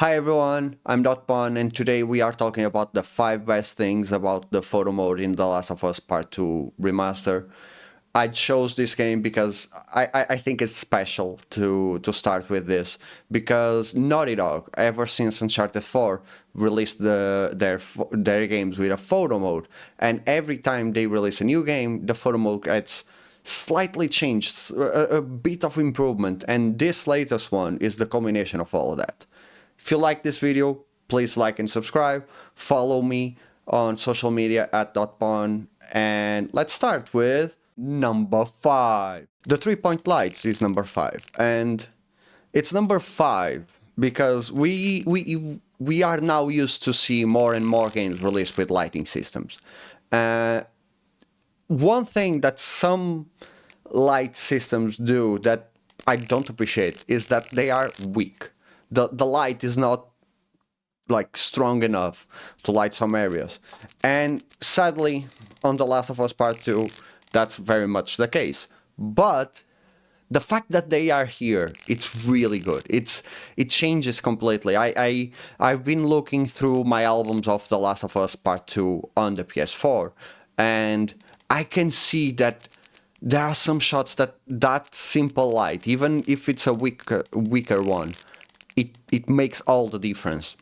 Hi everyone, I'm Dotpon and today we are talking about the 5 best things about the photo mode in The Last of Us Part 2 Remaster. I chose this game because I think it's special to start with this, because Naughty Dog, ever since Uncharted 4, released their games with a photo mode, and every time they release a new game, the photo mode gets slightly changed, a bit of improvement, and this latest one is the combination of all of that. If you like this video, please like and subscribe. Follow me on social media at @dotpon. And let's start with number 5. The 3-point lights is number 5. And it's number 5 because we are now used to see more and more games released with lighting systems. One thing that some light systems do that I don't appreciate is that they are weak. The light is not like strong enough to light some areas, and sadly on The Last of Us Part 2 that's very much the case. But the fact that they are here, it's really good. It changes completely. I've been looking through my albums of The Last of Us Part 2 on the PS4, and I can see that there are some shots that simple light, even if it's a weaker one, it makes all the difference.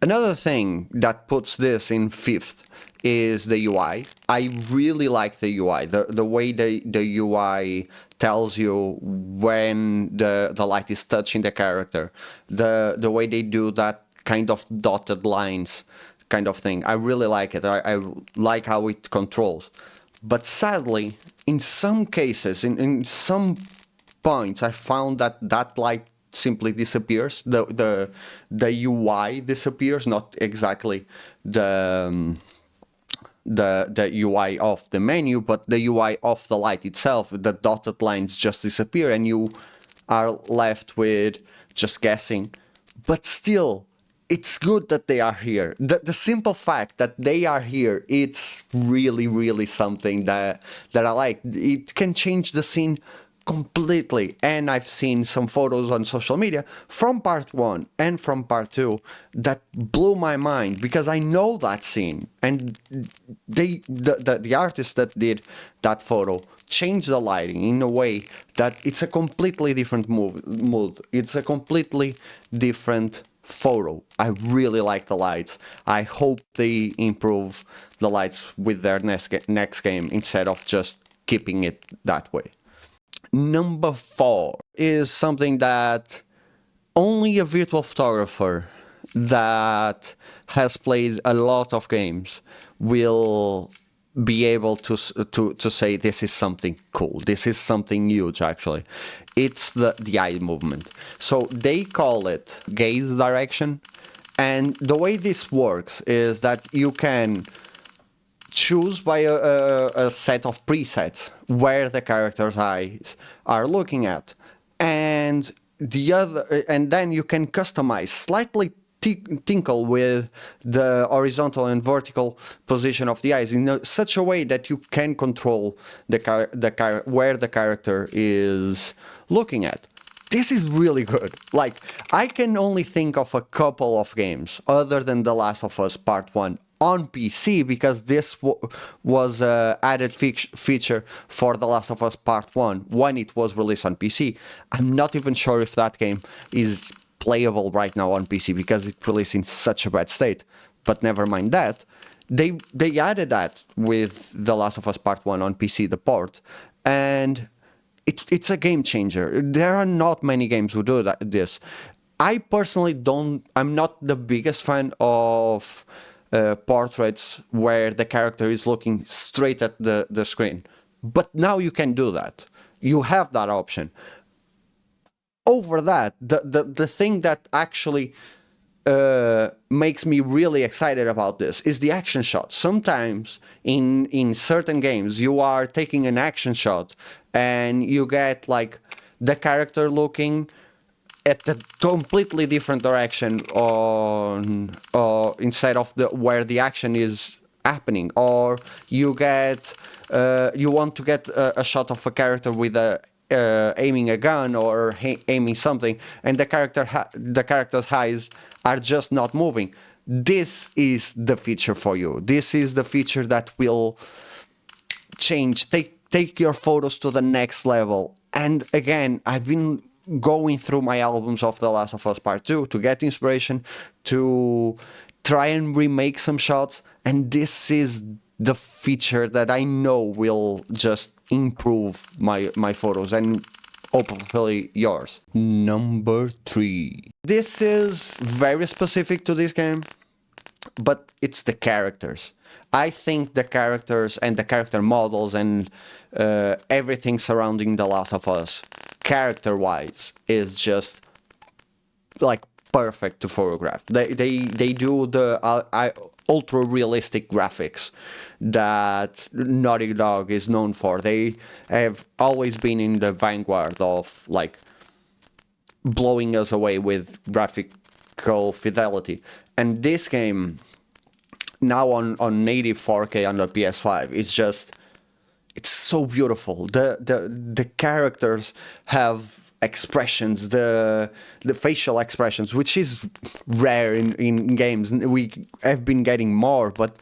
Another thing that puts this in 5th is the UI. I really like the UI, the way the UI tells you when the light is touching the character, the way they do that kind of dotted lines kind of thing. I really like it. I like how it controls. But sadly, in some cases, in some points, I found that light simply disappears. The UI disappears, not exactly the UI of the menu, but the UI of the light itself. The dotted lines just disappear, and you are left with just guessing. But still, it's good that they are here. The simple fact that they are here, it's really something that I like. It can change the scene completely. And I've seen some photos on social media from part 1 and from part 2 that blew my mind, because I know that scene, and the artist that did that photo changed the lighting in a way that it's a completely different mood. It's a completely different photo. I really like the lights. I hope they improve the lights with their next game instead of just keeping it that way. Number 4 is something that only a virtual photographer that has played a lot of games will be able to say this is something cool. This is something huge, actually. It's the eye movement. So they call it gaze direction. And the way this works is that you can choose by a set of presets where the character's eyes are looking at, and then you can customize, slightly tinkle with the horizontal and vertical position of the eyes in such a way that you can control where the character is looking at. This is really good. Like, I can only think of a couple of games other than The Last of Us Part 1 on PC, because this was an added feature for The Last of Us Part 1 when it was released on PC. I'm not even sure if that game is playable right now on PC, because it released in such a bad state. But never mind that. They added that with The Last of Us Part 1 on PC, the port, and it's a game changer. There are not many games who do this. I personally I'm not the biggest fan of portraits where the character is looking straight at the screen. But now you can do that. You have that option. Over that, the thing that actually makes me really excited about this is the action shot. Sometimes in certain games you are taking an action shot and you get like the character looking at a completely different direction on instead of where the action is happening, or you want to get a shot of a character with a aiming a gun or aiming something, and the character's eyes are just not moving. This is the feature for you. This is the feature that will take your photos to the next level. And again, I've been going through my albums of The Last of Us Part 2 to get inspiration, to try and remake some shots, and this is the feature that I know will just improve my photos and hopefully yours. Number 3. This is very specific to this game, but it's the characters. I think the characters and the character models and everything surrounding The Last of Us, character-wise, is just like perfect to photograph. They do the ultra realistic graphics that Naughty Dog is known for. They have always been in the vanguard of like blowing us away with graphical fidelity. And this game, now on native 4K on the PS5, it's so beautiful. The characters have expressions, the facial expressions, which is rare in games. We have been getting more, but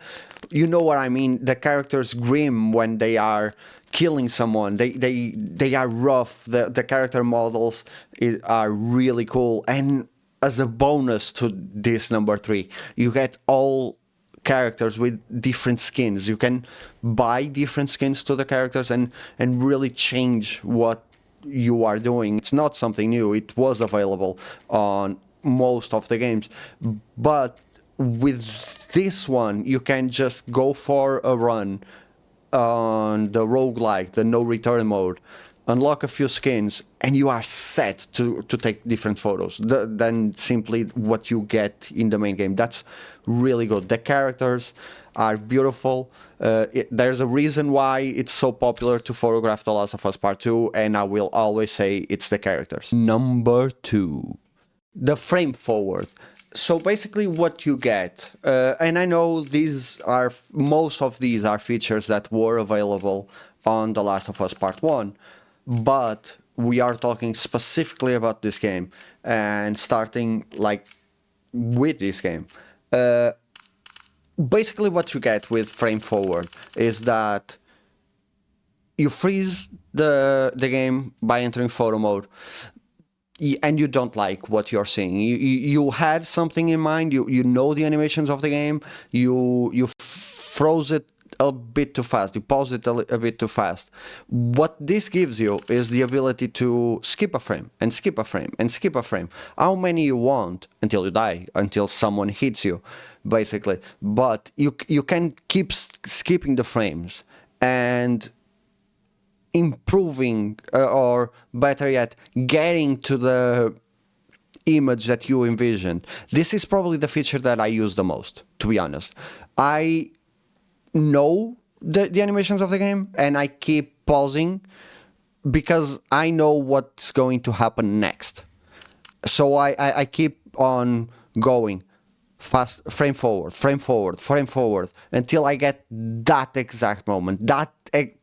you know what I mean. The characters grim when they are killing someone. They are rough. The character models are really cool. And as a bonus to this number 3, you get all characters with different skins. You can buy different skins to the characters and really change what you are doing. It's not something new. It was available on most of the games, but with this one you can just go for a run on the roguelike, the no return mode, unlock a few skins, and you are set to take different photos than simply what you get in the main game. That's really good. The characters are beautiful. There's a reason why it's so popular to photograph The Last of Us Part 2, and I will always say it's the characters. Number 2. The frame forward. So basically what you get, and I know most of these are features that were available on The Last of Us Part 1, but we are talking specifically about this game and starting like with this game. Basically what you get with frame forward is that you freeze the game by entering photo mode, and you don't like what you're seeing. You had something in mind, you know the animations of the game, you froze it a bit too fast, you pause it a bit too fast. What this gives you is the ability to skip a frame and skip a frame and skip a frame, how many you want, until you die, until someone hits you, basically. But you can keep skipping the frames and improving, or better yet, getting to the image that you envisioned. This is probably the feature that I use the most, to be honest. I know the animations of the game, and I keep pausing because I know what's going to happen next. So I keep on going fast, frame forward, frame forward, frame forward, until I get that exact moment, that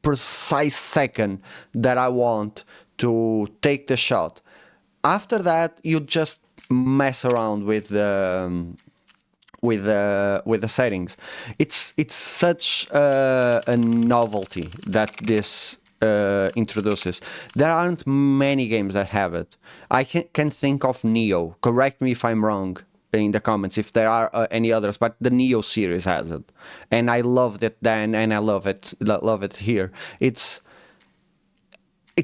precise second that I want to take the shot. After that, you just mess around with the settings. It's such a novelty that this introduces. There aren't many games that have it. I can think of Neo. Correct me if I'm wrong in the comments if there are any others, but the Neo series has it, and I loved it then, and I love it here. It's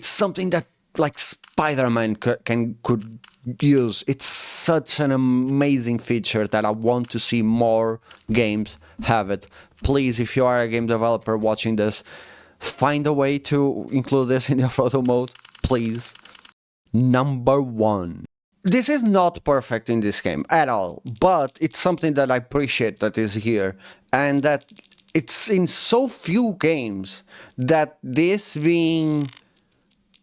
something that like Spider-Man could use. It's such an amazing feature that I want to see more games have it. Please, if you are a game developer watching this, find a way to include this in your photo mode, please. Number 1. This is not perfect in this game at all, but it's something that I appreciate that is here, and that it's in so few games that this being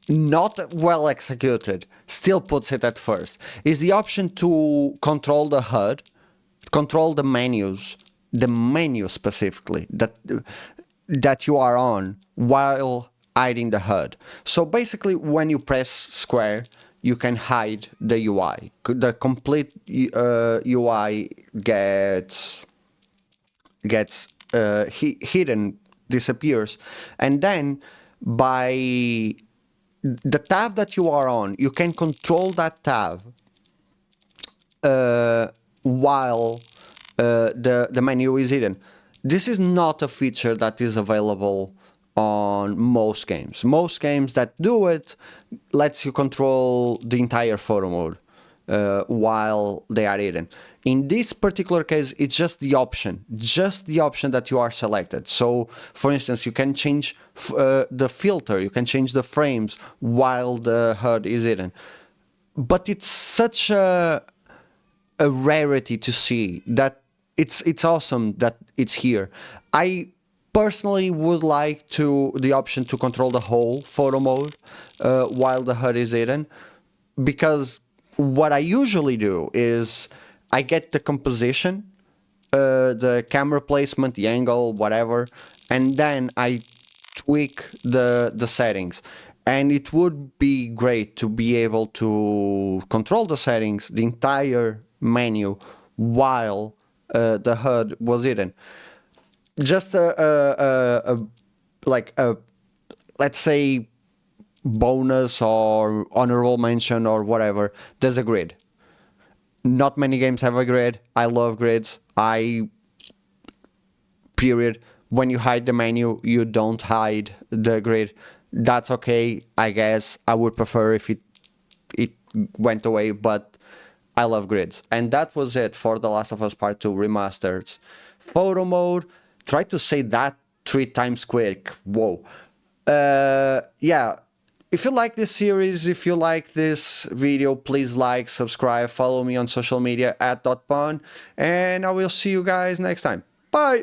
not well executed still puts it at first, is the option to control the HUD, control the menus, the menu specifically that you are on, while hiding the HUD. So basically, when you press square, you can hide the UI. The complete UI hidden, disappears, and then by the tab that you are on, you can control that tab while the menu is hidden. This is not a feature that is available on most games. Most games that do it lets you control the entire photo mode while they are hidden. In this particular case, it's just the option that you are selected. So, for instance, you can change the filter, you can change the frames while the HUD is hidden. But it's such a rarity to see that it's awesome that it's here. I personally would like the option to control the whole photo mode while the HUD is hidden, because what I usually do is I get the composition, the camera placement, the angle, whatever, and then I tweak the settings. And it would be great to be able to control the settings, the entire menu, while the HUD was hidden. Just like a, let's say, bonus or honorable mention or whatever. There's a grid. Not many games have a grid. I love grids. Period. When you hide the menu, you don't hide the grid. That's okay, I guess. I would prefer if it went away, but I love grids. And that was it for The Last of Us Part 2 Remastered. Photo mode. Try to say that 3 times quick. Whoa. Yeah. If you like this series, if you like this video, please like, subscribe, follow me on social media @dotpon, and I will see you guys next time. Bye!